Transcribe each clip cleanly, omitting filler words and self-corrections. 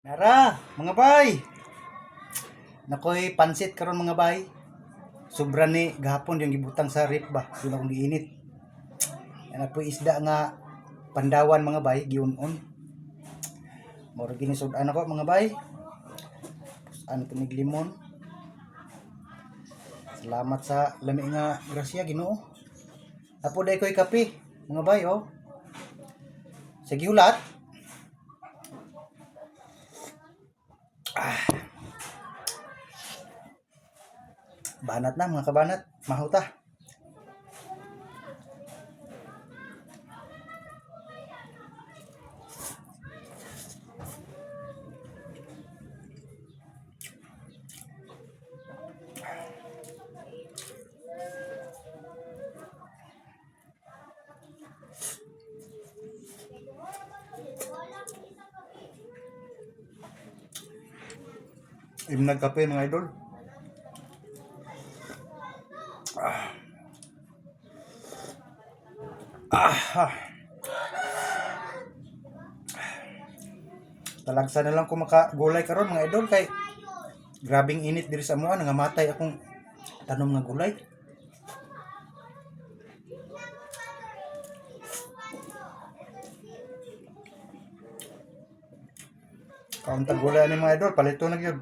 Nara, mga bay. Nakoy pansit karon mga bay. Sobra ni gahapon yung gibutang sa rip ba. Yun akong giinit. Yan po isda nga pandawan mga bay, giunon. Moro ginisud-an ako mga bay. Ano tinig limon. Salamat sa lami nga grasya Ginoo. Apo day koy kape mga bay oh. Sige hulat. Banat na mga kabanat, mahuta. Nagkape mga idol. Talagsa na lang ko makagulay karon mga idol kay grabing init diri sa amuan nga matay akong tanom nga gulay. Kaunta gulay ni mga idol palito na gyud.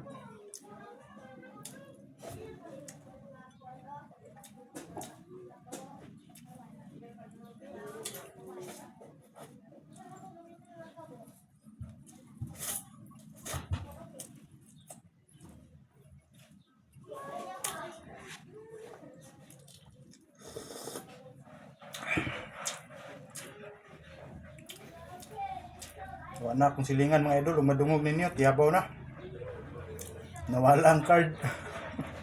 Wala na akong silingan mga idol, madungog ninyo, tiyabaw na. Nawala ang card.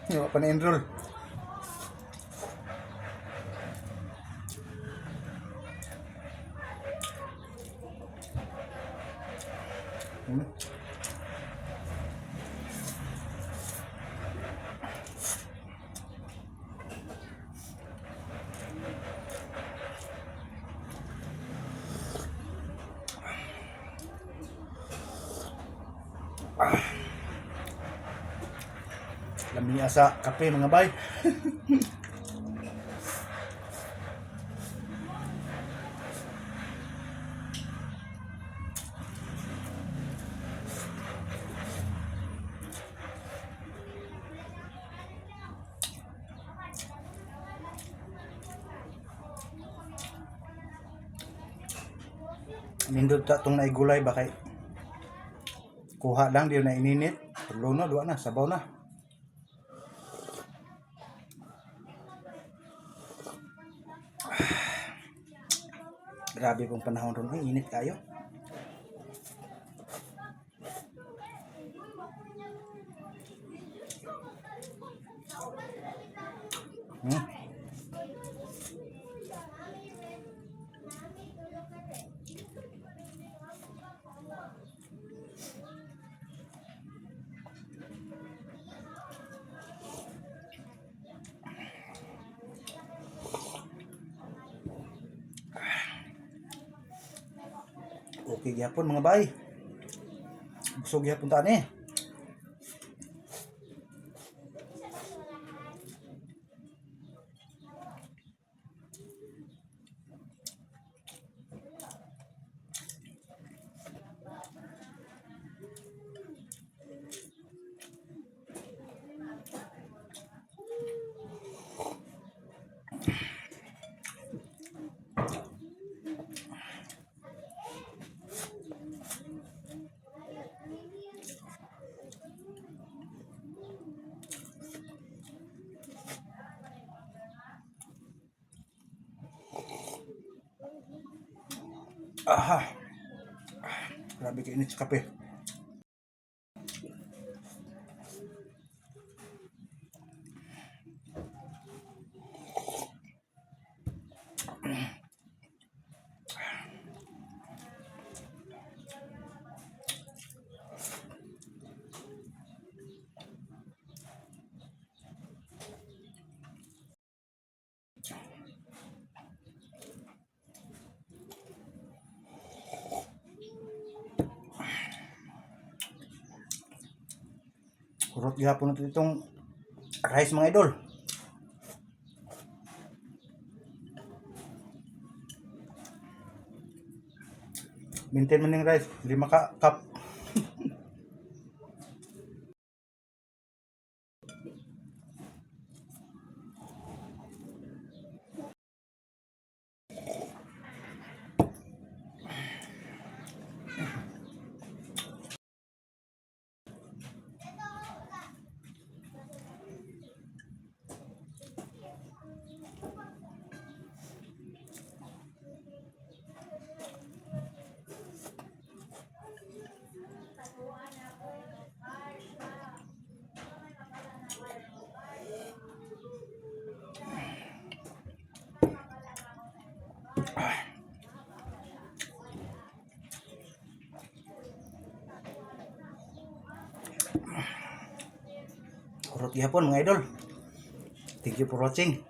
Hindi pa na-enroll. Lamia sa kape mga bay. Nindot ta tong naigulay ba kay kuha lang di na ininit. Tulo na, duwa na, sabaw na. Grabe pong panahon ron, ay init kayo. Okay gyapon mga bay. Busog gyapon ta ni. Aha. Grabe ka init sa kape. Kurot gihapon natin itong rice mga idol. Maintain man yung rice, 5 ka cup. Kurot gihapon mga idol. Thank you for watching.